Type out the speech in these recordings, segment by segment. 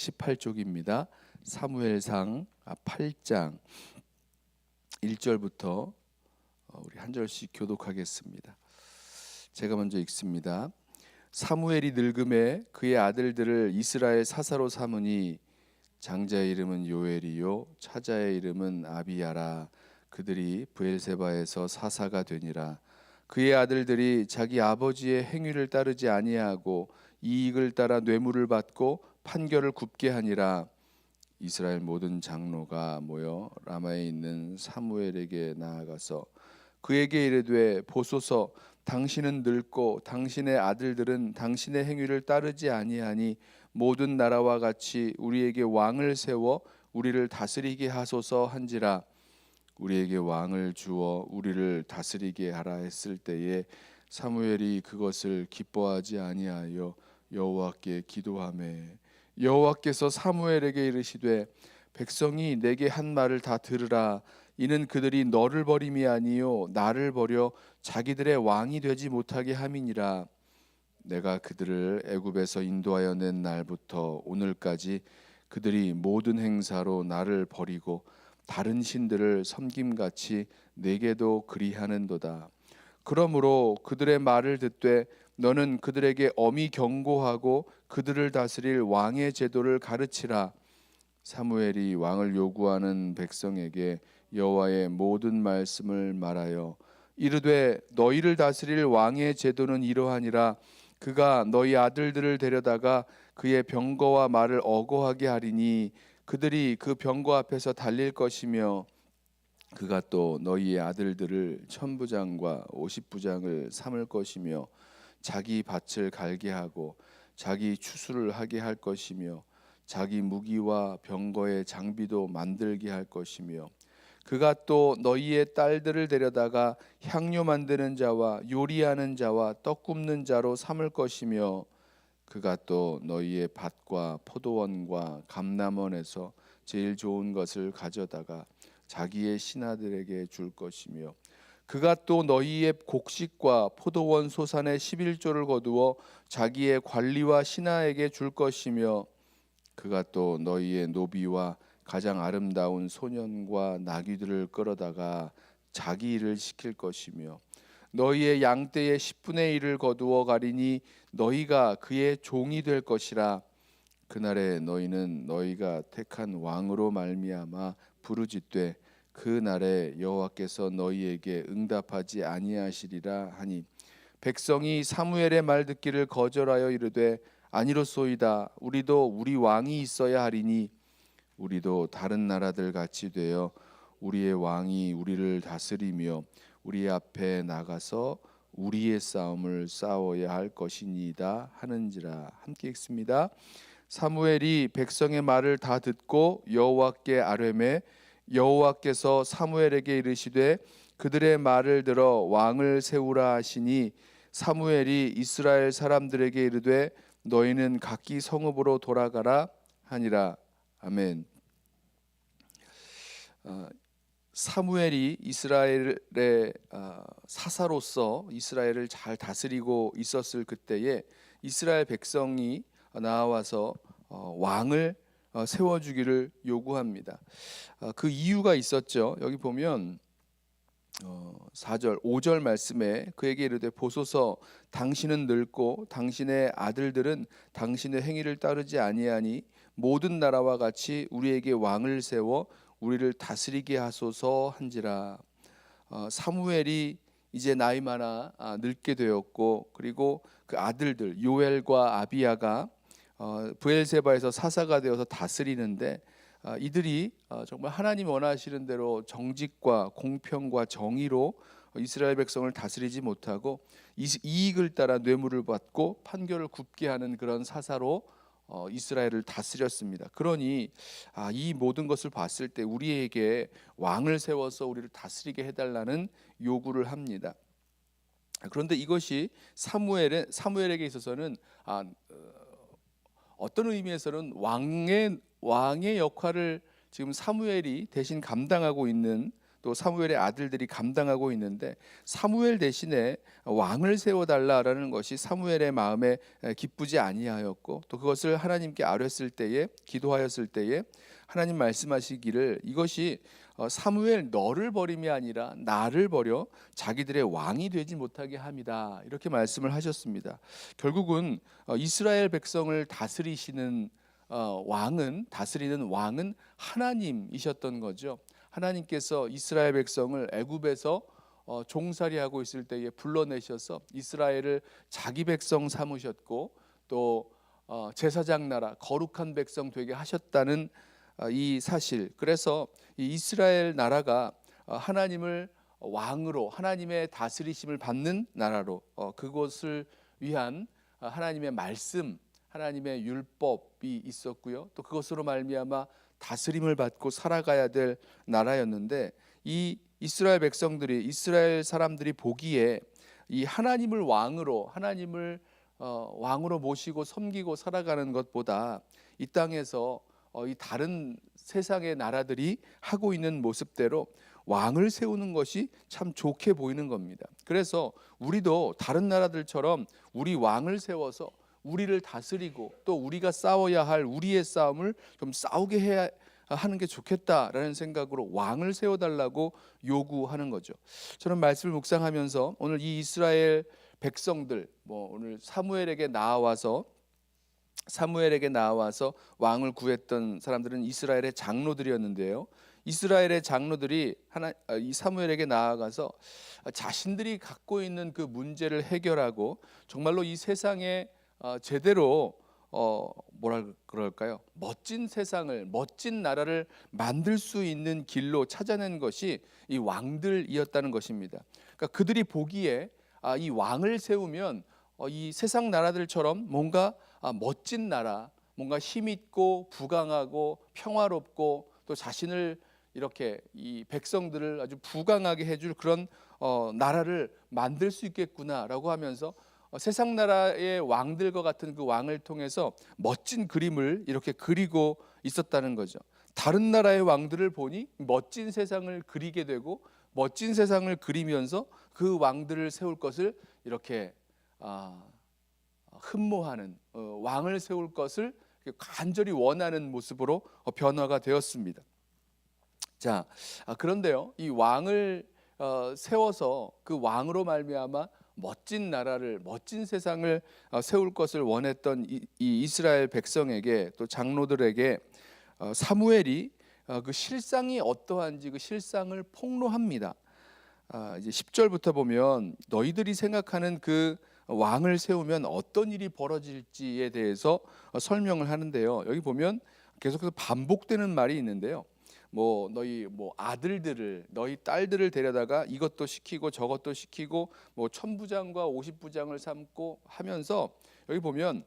18쪽입니다. 사무엘상 8장 1절부터 우리 한 절씩 교독하겠습니다. 제가 먼저 읽습니다. 사무엘이 늙음에 그의 아들들을 이스라엘 사사로 삼으니 장자의 이름은 요엘이요 차자의 이름은 아비야라. 그들이 브엘세바에서 사사가 되니라. 그의 아들들이 자기 아버지의 행위를 따르지 아니하고 이익을 따라 뇌물을 받고 판결을 굽게 하니라. 이스라엘 모든 장로가 모여 라마에 있는 사무엘에게 나아가서 그에게 이르되 보소서, 당신은 늙고 당신의 아들들은 당신의 행위를 따르지 아니하니 모든 나라와 같이 우리에게 왕을 세워 우리를 다스리게 하소서 한지라. 우리에게 왕을 주어 우리를 다스리게 하라 했을 때에 사무엘이 그것을 기뻐하지 아니하여 여호와께 기도하매 여호와께서 사무엘에게 이르시되 백성이 내게 한 말을 다 들으라. 이는 그들이 너를 버림이 아니요 나를 버려 자기들의 왕이 되지 못하게 함이니라. 내가 그들을 애굽에서 인도하여 낸 날부터 오늘까지 그들이 모든 행사로 나를 버리고 다른 신들을 섬김같이 내게도 그리하는도다. 그러므로 그들의 말을 듣되 너는 그들에게 엄히 경고하고 그들을 다스릴 왕의 제도를 가르치라. 사무엘이 왕을 요구하는 백성에게 여호와의 모든 말씀을 말하여 이르되 너희를 다스릴 왕의 제도는 이러하니라. 그가 너희 아들들을 데려다가 그의 병거와 말을 어거하게 하리니 그들이 그 병거 앞에서 달릴 것이며 그가 또 너희의 아들들을 1000부장과 50부장을 삼을 것이며 자기 밭을 갈게 하고 자기 추수를 하게 할 것이며 자기 무기와 병거의 장비도 만들게 할 것이며 그가 또 너희의 딸들을 데려다가 향료 만드는 자와 요리하는 자와 떡 굽는 자로 삼을 것이며 그가 또 너희의 밭과 포도원과 감람원에서 제일 좋은 것을 가져다가 자기의 신하들에게 줄 것이며 그가 또 너희의 곡식과 포도원 소산의 11조를 거두어 자기의 관리와 신하에게 줄 것이며 그가 또 너희의 노비와 가장 아름다운 소년과 나귀들을 끌어다가 자기 일을 시킬 것이며 너희의 양떼의 10분의 1을 거두어 가리니 너희가 그의 종이 될 것이라. 그날에 너희는 너희가 택한 왕으로 말미암아 부르짖되 그날에 여호와께서 너희에게 응답하지 아니하시리라 하니 백성이 사무엘의 말 듣기를 거절하여 이르되 아니로소이다. 우리도 우리 왕이 있어야 하리니 우리도 다른 나라들 같이 되어 우리의 왕이 우리를 다스리며 우리 앞에 나가서 우리의 싸움을 싸워야 할 것이니이다 하는지라. 함께 읽습니다. 사무엘이 백성의 말을 다 듣고 여호와께 아뢰매 여호와께서 사무엘에게 이르시되 그들의 말을 들어 왕을 세우라 하시니 사무엘이 이스라엘 사람들에게 이르되 너희는 각기 성읍으로 돌아가라 하니라. 아멘. 사무엘이 이스라엘의 사사로서 이스라엘을 잘 다스리고 있었을 그때에 이스라엘 백성이 나와서 왕을 세워주기를 요구합니다. 그 이유가 있었죠. 여기 보면 4절 5절 말씀에 그에게 이르되 보소서, 당신은 늙고 당신의 아들들은 당신의 행위를 따르지 아니하니 모든 나라와 같이 우리에게 왕을 세워 우리를 다스리게 하소서 한지라. 사무엘이 이제 나이 많아 늙게 되었고 그리고 그 아들들 요엘과 아비야가 브엘세바에서 사사가 되어서 다스리는데 이들이 정말 하나님 원하시는 대로 정직과 공평과 정의로 이스라엘 백성을 다스리지 못하고 이익을 따라 뇌물을 받고 판결을 굽게 하는 그런 사사로 이스라엘을 다스렸습니다. 그러니 이 모든 것을 봤을 때 우리에게 왕을 세워서 우리를 다스리게 해달라는 요구를 합니다. 그런데 이것이 사무엘에게 있어서는 어떤 의미에서는 왕의 역할을 지금 사무엘이 대신 감당하고 있는 또 사무엘의 아들들이 감당하고 있는데, 사무엘 대신에 왕을 세워달라라는 것이 사무엘의 마음에 기쁘지 아니하였고, 또 그것을 하나님께 아뢰었을 때에, 기도하였을 때에 하나님 말씀하시기를 이것이 사무엘 너를 버림이 아니라 나를 버려 자기들의 왕이 되지 못하게 함이다, 이렇게 말씀을 하셨습니다. 결국은 이스라엘 백성을 다스리시는 다스리는 왕은 하나님이셨던 거죠. 하나님께서 이스라엘 백성을 애굽에서 종살이하고 있을 때에 불러내셔서 이스라엘을 자기 백성 삼으셨고, 또 제사장 나라 거룩한 백성 되게 하셨다는 이 사실, 그래서 이 이스라엘 나라가 하나님을 왕으로, 하나님의 다스리심을 받는 나라로, 그것을 위한 하나님의 말씀, 하나님의 율법이 있었고요, 또 그것으로 말미암아 다스림을 받고 살아가야 될 나라였는데, 이 이스라엘 백성들이, 이스라엘 사람들이 보기에 이 하나님을 왕으로 모시고 섬기고 살아가는 것보다 이 땅에서 이 다른 세상의 나라들이 하고 있는 모습대로 왕을 세우는 것이 참 좋게 보이는 겁니다. 그래서 우리도 다른 나라들처럼 우리 왕을 세워서 우리를 다스리고, 또 우리가 싸워야 할 우리의 싸움을 좀 싸우게 해야 하는 게 좋겠다라는 생각으로 왕을 세워달라고 요구하는 거죠. 저는 말씀을 묵상하면서 오늘 이 이스라엘 백성들, 오늘 사무엘에게 나와서 왕을 구했던 사람들은 이스라엘의 장로들이었는데요, 이스라엘의 장로들이 이 사무엘에게 나아가서 자신들이 갖고 있는 그 문제를 해결하고 정말로 이 세상에 제대로 멋진 세상을, 멋진 나라를 만들 수 있는 길로 찾아낸 것이 이 왕들이었다는 것입니다. 그러니까 그들이 보기에 이 왕을 세우면 이 세상 나라들처럼 뭔가 멋진 나라, 뭔가 힘있고 부강하고 평화롭고, 또 자신을 이렇게 이 백성들을 아주 부강하게 해줄 그런 나라를 만들 수 있겠구나라고 하면서 세상 나라의 왕들과 같은 그 왕을 통해서 멋진 그림을 이렇게 그리고 있었다는 거죠. 다른 나라의 왕들을 보니 멋진 세상을 그리게 되고, 멋진 세상을 그리면서 그 왕들을 세울 것을 이렇게 흠모하는, 왕을 세울 것을 간절히 원하는 모습으로 변화가 되었습니다. 자, 그런데요, 이 왕을 세워서 그 왕으로 말미암아 멋진 나라를, 멋진 세상을 세울 것을 원했던 이 이스라엘 백성에게, 또 장로들에게 사무엘이 그 실상이 어떠한지 그 실상을 폭로합니다. 이제 10절부터 보면 너희들이 생각하는 그 왕을 세우면 어떤 일이 벌어질지에 대해서 설명을 하는데요, 여기 보면 계속해서 반복되는 말이 있는데요, 너희 아들들을, 너희 딸들을 데려다가 이것도 시키고 저것도 시키고 1000부장과 50부장을 삼고 하면서, 여기 보면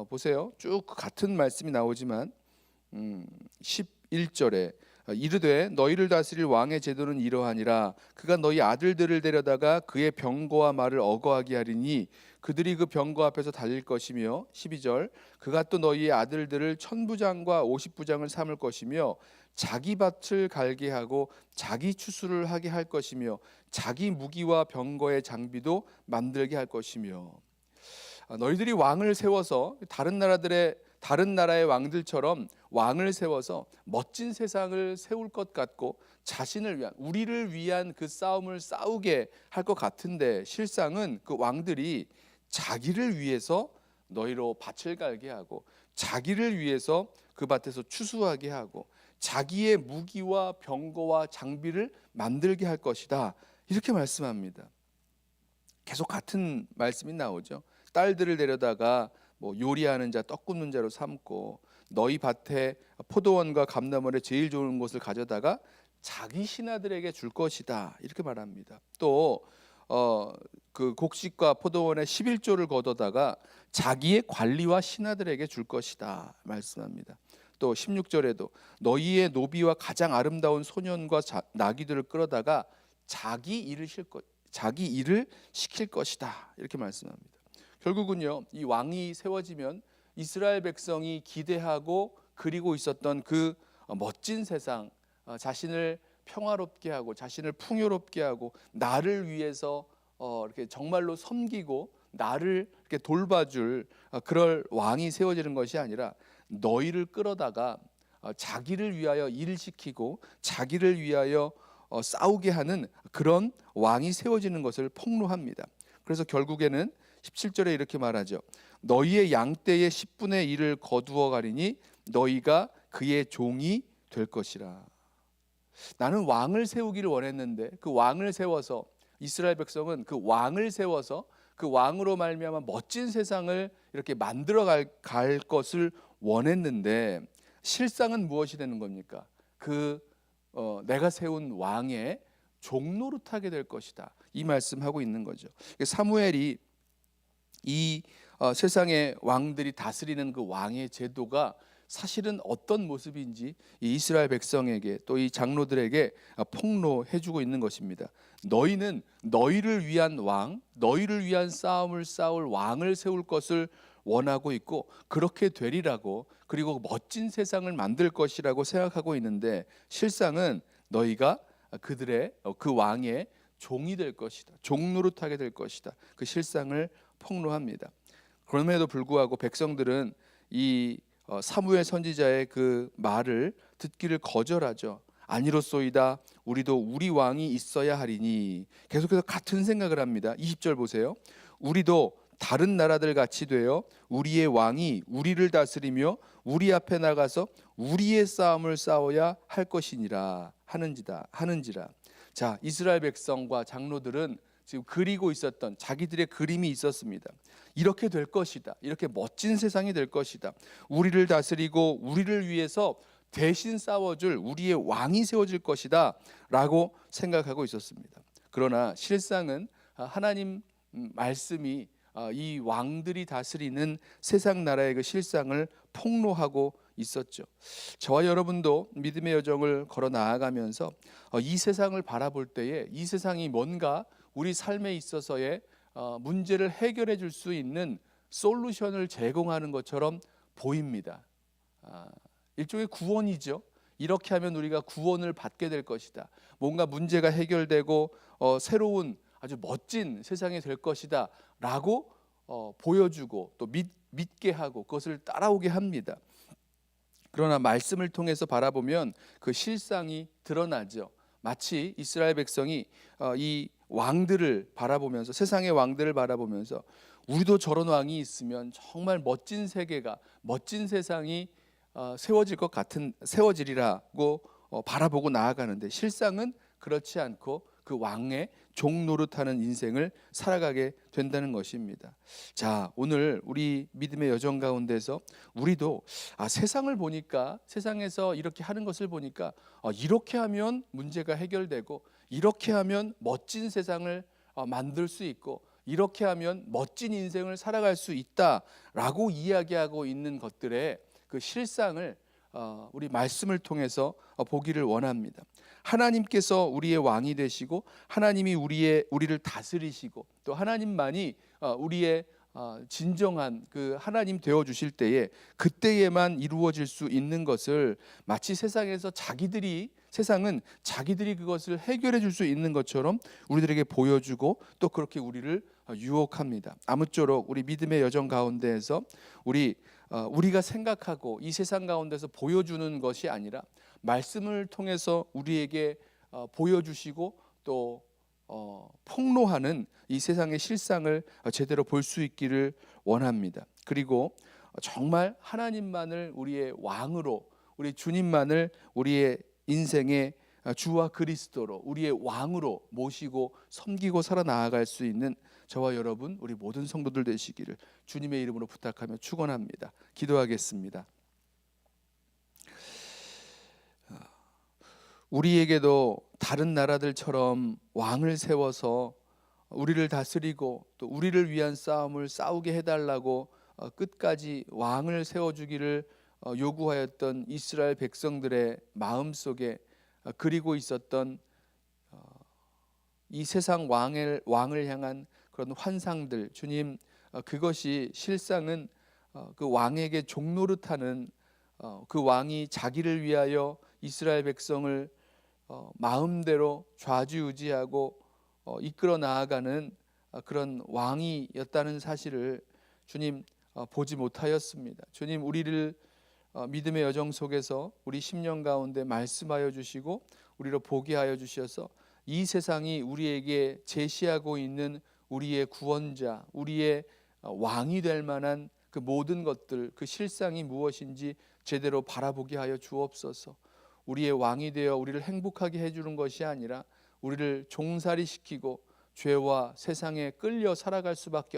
보세요, 쭉 같은 말씀이 나오지만 11절에 이르되 너희를 다스릴 왕의 제도는 이러하니라. 그가 너희 아들들을 데려다가 그의 병거와 말을 어거하게 하리니 그들이 그 병거 앞에서 달릴 것이며, 12절 그가 또 너희의 아들들을 1000부장과 50부장을 삼을 것이며 자기 밭을 갈게 하고 자기 추수를 하게 할 것이며 자기 무기와 병거의 장비도 만들게 할 것이며, 너희들이 왕을 세워서 다른 나라의 왕들처럼 왕을 세워서 멋진 세상을 세울 것 같고 자신을 위한, 우리를 위한 그 싸움을 싸우게 할 것 같은데, 실상은 그 왕들이 자기를 위해서 너희로 밭을 갈게 하고 자기를 위해서 그 밭에서 추수하게 하고 자기의 무기와 병거와 장비를 만들게 할 것이다, 이렇게 말씀합니다. 계속 같은 말씀이 나오죠. 딸들을 데려다가 요리하는 자, 떡 굽는 자로 삼고, 너희 밭에 포도원과 감람원에 제일 좋은 곳을 가져다가 자기 신하들에게 줄 것이다, 이렇게 말합니다. 또 그 곡식과 포도원의 11조를 거둬다가 자기의 관리와 신하들에게 줄 것이다 말씀합니다. 또 16절에도 너희의 노비와 가장 아름다운 소년과 나귀들을 끌어다가 자기 일을 시킬 것이다, 이렇게 말씀합니다. 결국은요, 이 왕이 세워지면 이스라엘 백성이 기대하고 그리고 있었던 그 멋진 세상, 자신을 평화롭게 하고 자신을 풍요롭게 하고 나를 위해서 이렇게 정말로 섬기고 나를 이렇게 돌봐줄 그럴 왕이 세워지는 것이 아니라 너희를 끌어다가 자기를 위하여 일을 시키고 자기를 위하여 싸우게 하는 그런 왕이 세워지는 것을 폭로합니다. 그래서 결국에는 17절에 이렇게 말하죠. 너희의 양떼의 10분의 1을 거두어 가리니 너희가 그의 종이 될 것이라. 나는 왕을 세우기를 원했는데 그 왕을 세워서 이스라엘 백성은 그 왕을 세워서 그 왕으로 말미암아 멋진 세상을 이렇게 만들어 갈 것을 원했는데 실상은 무엇이 되는 겁니까? 내가 세운 왕의 종노릇하게 될 것이다. 이 말씀하고 있는 거죠. 사무엘이 이 세상의 왕들이 다스리는 그 왕의 제도가 사실은 어떤 모습인지 이 이스라엘 백성에게 또 이 장로들에게 폭로해주고 있는 것입니다. 너희는 너희를 위한 왕, 너희를 위한 싸움을 싸울 왕을 세울 것을 원하고 있고 그렇게 되리라고, 그리고 멋진 세상을 만들 것이라고 생각하고 있는데 실상은 너희가 그 왕의 종이 될 것이다. 종노릇하게 될 것이다. 그 실상을 폭로합니다. 그럼에도 불구하고 백성들은 이 사무엘 선지자의 그 말을 듣기를 거절하죠. 아니로소이다. 우리도 우리 왕이 있어야 하리니. 계속해서 같은 생각을 합니다. 20절 보세요. 우리도 다른 나라들 같이 되어 우리의 왕이 우리를 다스리며 우리 앞에 나가서 우리의 싸움을 싸워야 할 것이니라 하는지라. 자, 이스라엘 백성과 장로들은 지금 그리고 있었던 자기들의 그림이 있었습니다. 이렇게 될 것이다. 이렇게 멋진 세상이 될 것이다. 우리를 다스리고 우리를 위해서 대신 싸워줄 우리의 왕이 세워질 것이다 라고 생각하고 있었습니다. 그러나 실상은 하나님 말씀이 이 왕들이 다스리는 세상 나라의 그 실상을 폭로하고 있었죠. 저와 여러분도 믿음의 여정을 걸어 나아가면서 이 세상을 바라볼 때에 이 세상이 뭔가 우리 삶에 있어서의 문제를 해결해 줄 수 있는 솔루션을 제공하는 것처럼 보입니다. 일종의 구원이죠. 이렇게 하면 우리가 구원을 받게 될 것이다. 뭔가 문제가 해결되고 새로운 아주 멋진 세상이 될 것이다 라고 보여주고 또 믿게 하고 그것을 따라오게 합니다. 그러나 말씀을 통해서 바라보면 그 실상이 드러나죠. 마치 이스라엘 백성이 이 왕들을 바라보면서, 세상의 왕들을 바라보면서 우리도 저런 왕이 있으면 정말 멋진 세계가, 멋진 세상이 세워지리라고 바라보고 나아가는데 실상은 그렇지 않고 그 왕의 종노릇하는 인생을 살아가게 된다는 것입니다. 자, 오늘 우리 믿음의 여정 가운데서 우리도 세상을 보니까, 세상에서 이렇게 하는 것을 보니까 이렇게 하면 문제가 해결되고 이렇게 하면 멋진 세상을 만들 수 있고 이렇게 하면 멋진 인생을 살아갈 수 있다라고 이야기하고 있는 것들의 그 실상을 우리 말씀을 통해서 보기를 원합니다. 하나님께서 우리의 왕이 되시고 하나님이 우리를 다스리시고 또 하나님만이 우리의 진정한 그 하나님 되어 주실 때에 그때에만 이루어질 수 있는 것을 마치 세상은 자기들이 그것을 해결해 줄 수 있는 것처럼 우리들에게 보여주고 또 그렇게 우리를 유혹합니다. 아무쪼록 우리 믿음의 여정 가운데에서 우리가 생각하고 이 세상 가운데서 보여주는 것이 아니라 말씀을 통해서 우리에게 보여주시고 또 폭로하는 이 세상의 실상을 제대로 볼 수 있기를 원합니다. 그리고 정말 하나님만을 우리의 왕으로, 우리 주님만을 우리의 인생의 주와 그리스도로, 우리의 왕으로 모시고 섬기고 살아나아갈 수 있는 저와 여러분, 우리 모든 성도들 되시기를 주님의 이름으로 부탁하며 축원합니다. 기도하겠습니다. 우리에게도 다른 나라들처럼 왕을 세워서 우리를 다스리고 또 우리를 위한 싸움을 싸우게 해달라고 끝까지 왕을 세워주기를 요구하였던 이스라엘 백성들의 마음속에 그리고 있었던 이 세상 왕을 향한 그런 환상들, 주님, 그것이 실상은 그 왕에게 종노릇하는 그 왕이 자기를 위하여 이스라엘 백성을 마음대로 좌지우지하고 이끌어 나아가는 그런 왕이었다는 사실을 주님 보지 못하였습니다. 주님, 우리를 믿음의 여정 속에서 우리 심령 가운데 말씀하여 주시고 우리로 보게 하여 주셔서 이 세상이 우리에게 제시하고 있는 우리의 구원자, 우리의 왕이 될 만한 그 모든 것들, 그 실상이 무엇인지 제대로 바라보게 하여 주옵소서. 우리의 왕이 되어 우리를 행복하게 해주는 것이 아니라 우리를 종살이 시키고 죄와 세상에 끌려 살아갈 수밖에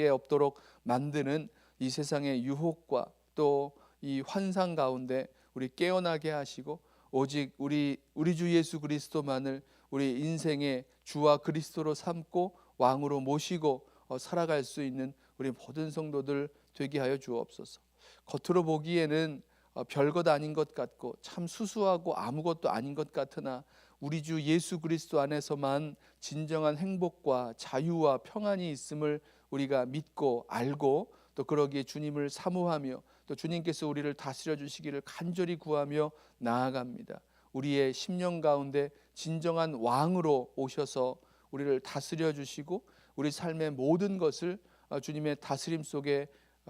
없도록 만드는 이 세상의 유혹과 또 이 환상 가운데 우리 깨어나게 하시고 오직 우리 주 예수 그리스도만을 우리 인생의 주와 그리스도로 삼고 왕으로 모시고 살아갈 수 있는 우리 모든 성도들 되게 하여 주옵소서. 겉으로 보기에는 별것 아닌 것 같고 참 수수하고 아무것도 아닌 것 같으나 우리 주 예수 그리스도 안에서만 진정한 행복과 자유와 평안이 있음을 우리가 믿고 알고 또 그러기에 주님을 사모하며 또 주님께서 우리를 다스려 주시기를 간절히 구하며 나아갑니다. 우리의 심령 가운데 진정한 왕으로 오셔서 우리를 다스려 주시고 우리 삶의 모든 것을 주님의 다스림 속에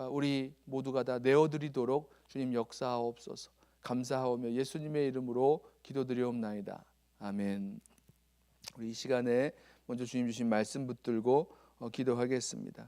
우리 모두가 다 내어드리도록 주님 역사하옵소서. 감사하오며 예수님의 이름으로 기도드리옵나이다. 아멘. 우리 이 시간에 먼저 주님 주신 말씀 붙들고 기도하겠습니다.